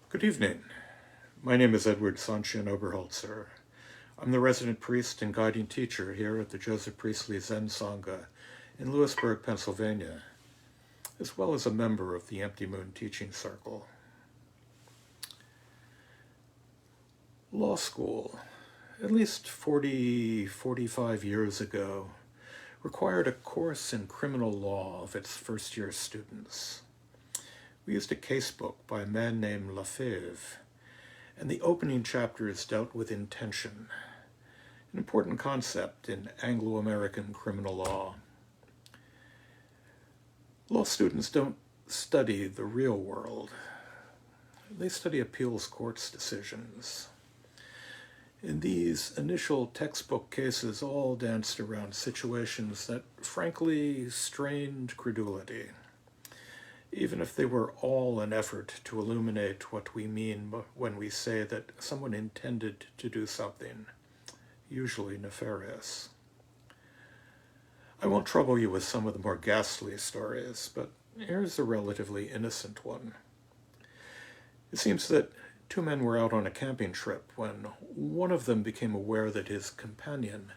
Good evening. My name is Edward Sanshin Oberholtzer. I'm the resident priest and guiding teacher here at the Joseph Priestley Zen Sangha in Lewisburg, Pennsylvania, as well as a member of the Empty Moon Teaching Circle. Law school, at least 45 years ago, required a course in criminal law of its first-year students. We used a casebook by a man named Lefebvre, and the opening chapters dealt with intention, an important concept in Anglo-American criminal law. Law students don't study the real world. They study appeals courts' decisions. And these initial textbook cases all danced around situations that frankly strained credulity, even if they were all an effort to illuminate what we mean when we say that someone intended to do something, usually nefarious. I won't trouble you with some of the more ghastly stories, but here's a relatively innocent one. It seems that two men were out on a camping trip when one of them became aware that his companion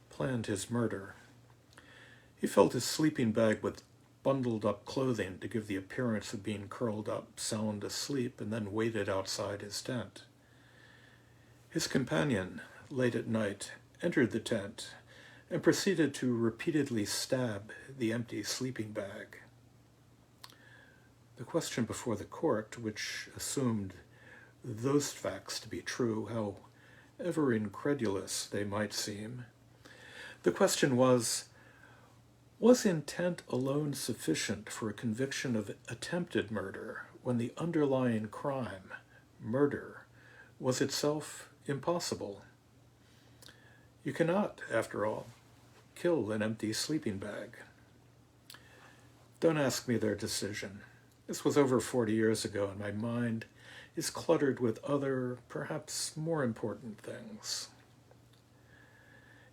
planned his murder. He filled his sleeping bag with bundled up clothing to give the appearance of being curled up, sound asleep, and then waited outside his tent. His companion, late at night, entered the tent and proceeded to repeatedly stab the empty sleeping bag. The question before the court, which assumed those facts to be true, however incredulous they might seem, the question was intent alone sufficient for a conviction of attempted murder when the underlying crime, murder, was itself impossible? You cannot, after all, kill an empty sleeping bag. Don't ask me their decision. This was over 40 years ago, and my mind is cluttered with other, perhaps more important things.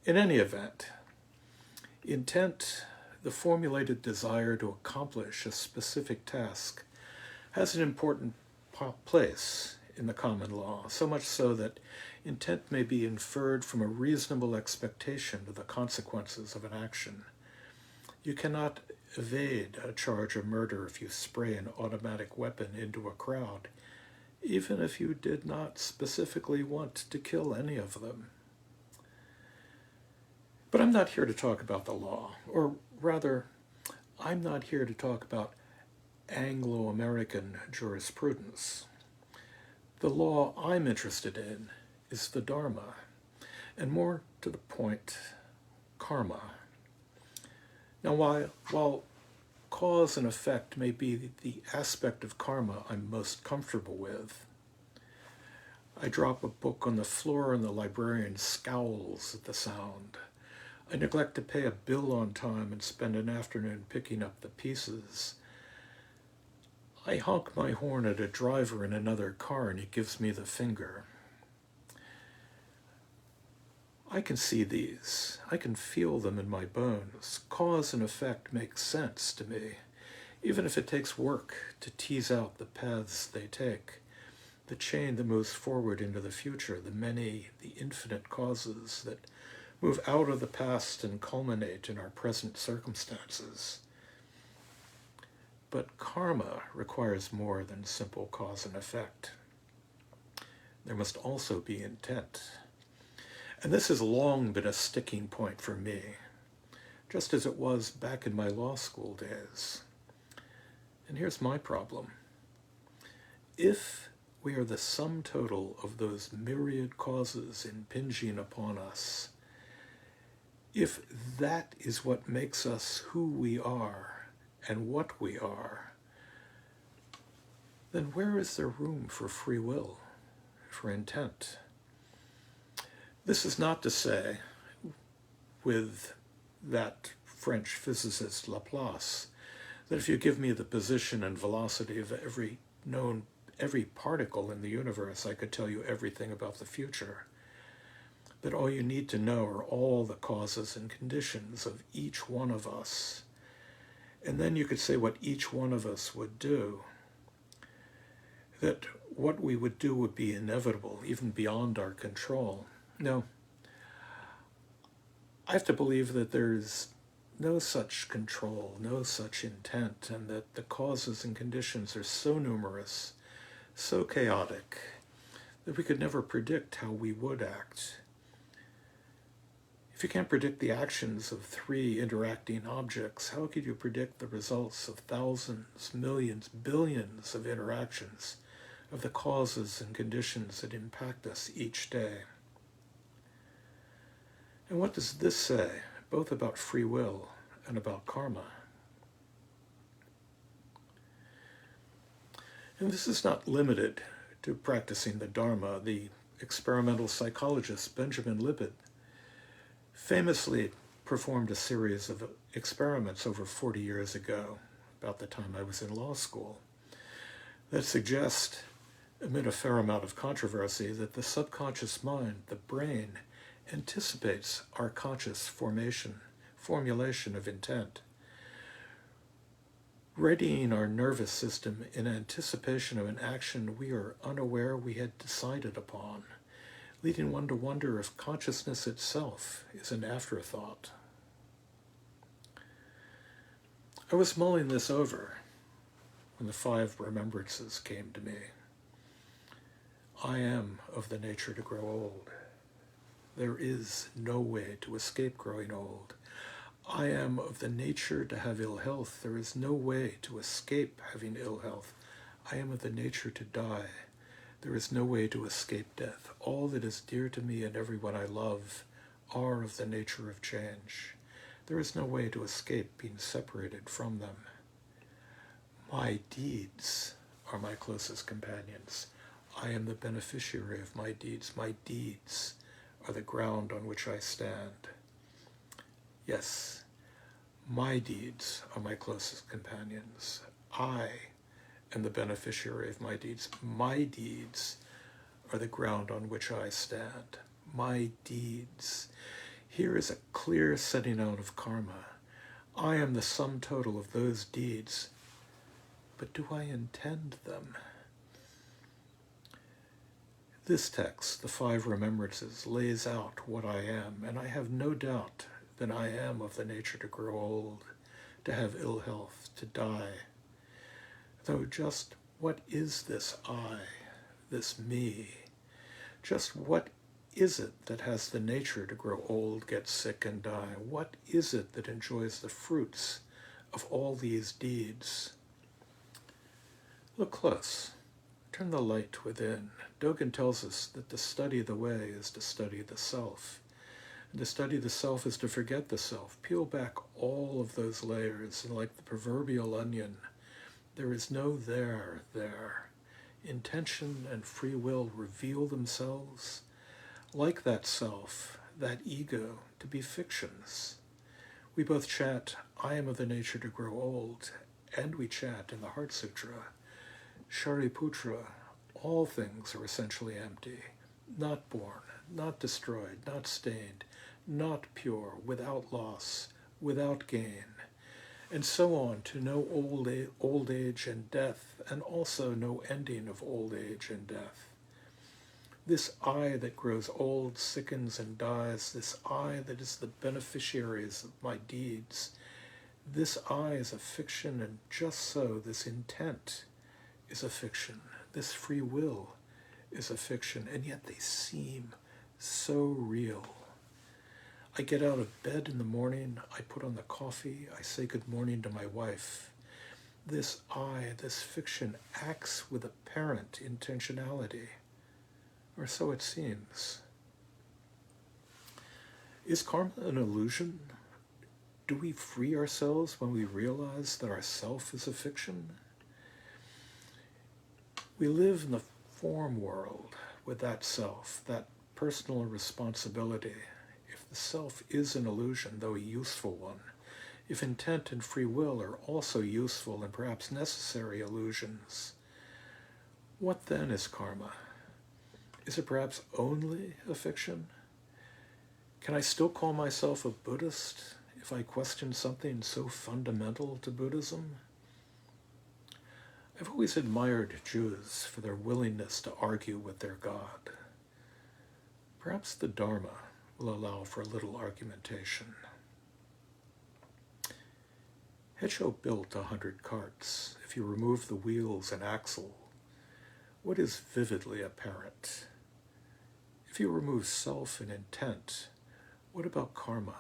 In any event, intent, the formulated desire to accomplish a specific task, has an important place in the common law, so much so that intent may be inferred from a reasonable expectation of the consequences of an action. You cannot evade a charge of murder if you spray an automatic weapon into a crowd, even if you did not specifically want to kill any of them. But I'm not here to talk about the law, or rather, I'm not here to talk about Anglo-American jurisprudence. The law I'm interested in is the Dharma, and more to the point, karma. Now, while cause and effect may be the aspect of karma I'm most comfortable with, I drop a book on the floor and the librarian scowls at the sound. I neglect to pay a bill on time and spend an afternoon picking up the pieces. I honk my horn at a driver in another car and he gives me the finger. I can see these. I can feel them in my bones. Cause and effect make sense to me, even if it takes work to tease out the paths they take, the chain that moves forward into the future, the infinite causes that move out of the past and culminate in our present circumstances. But karma requires more than simple cause and effect. There must also be intent. And this has long been a sticking point for me, just as it was back in my law school days. And here's my problem. If we are the sum total of those myriad causes impinging upon us, if that is what makes us who we are and what we are, then where is there room for free will, for intent? This is not to say, with that French physicist Laplace, that if you give me the position and velocity of every particle in the universe, I could tell you everything about the future. That all you need to know are all the causes and conditions of each one of us. And then you could say what each one of us would do. That what we would do would be inevitable, even beyond our control. No, I have to believe that there's no such control, no such intent, and that the causes and conditions are so numerous, so chaotic, that we could never predict how we would act. If you can't predict the actions of three interacting objects, how could you predict the results of thousands, millions, billions of interactions, of the causes and conditions that impact us each day? And what does this say, both about free will and about karma? And this is not limited to practicing the Dharma. The experimental psychologist Benjamin Libet famously performed a series of experiments over 40 years ago, about the time I was in law school, that suggest, amid a fair amount of controversy, that the subconscious mind, the brain, anticipates our conscious formulation of intent, readying our nervous system in anticipation of an action we are unaware we had decided upon, leading one to wonder if consciousness itself is an afterthought. I was mulling this over when the 5 remembrances came to me. I am of the nature to grow old. There is no way to escape growing old. I am of the nature to have ill health. There is no way to escape having ill health. I am of the nature to die. There is no way to escape death. All that is dear to me and everyone I love are of the nature of change. There is no way to escape being separated from them. My deeds are my closest companions. I am the beneficiary of my deeds. My deeds are the ground on which I stand. Yes, my deeds are my closest companions. I am the beneficiary of my deeds. My deeds are the ground on which I stand. My deeds. Here is a clear setting out of karma. I am the sum total of those deeds. But do I intend them? This text, the 5 remembrances, lays out what I am, and I have no doubt that I am of the nature to grow old, to have ill health, to die. Though just what is this I, this me? Just what is it that has the nature to grow old, get sick, and die? What is it that enjoys the fruits of all these deeds? Look close. Turn the light within. Dogen tells us that to study the way is to study the self. And to study the self is to forget the self. Peel back all of those layers, and like the proverbial onion, there is no there. Intention and free will reveal themselves, like that self, that ego, to be fictions. We both chant, I am of the nature to grow old, and we chant in the Heart Sutra, Shariputra, all things are essentially empty, not born, not destroyed, not stained, not pure, without loss, without gain, and so on to no old age and death, and also no ending of old age and death. This I that grows old, sickens, and dies, this I that is the beneficiaries of my deeds, this I is a fiction, and just so this intent is a fiction. This free will is a fiction, and yet they seem so real. I get out of bed in the morning, I put on the coffee, I say good morning to my wife. This I, this fiction, acts with apparent intentionality, or so it seems. Is karma an illusion? Do we free ourselves when we realize that our self is a fiction? We live in the form world with that self, that personal responsibility. If the self is an illusion, though a useful one, if intent and free will are also useful and perhaps necessary illusions, what then is karma? Is it perhaps only a fiction? Can I still call myself a Buddhist if I question something so fundamental to Buddhism? I've always admired Jews for their willingness to argue with their God. Perhaps the Dharma will allow for a little argumentation. Hecho built 100 carts. If you remove the wheels and axle, what is vividly apparent? If you remove self and intent, what about karma?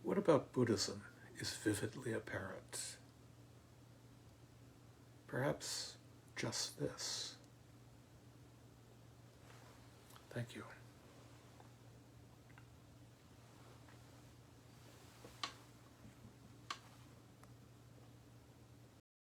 What about Buddhism is vividly apparent? Perhaps just this. Thank you.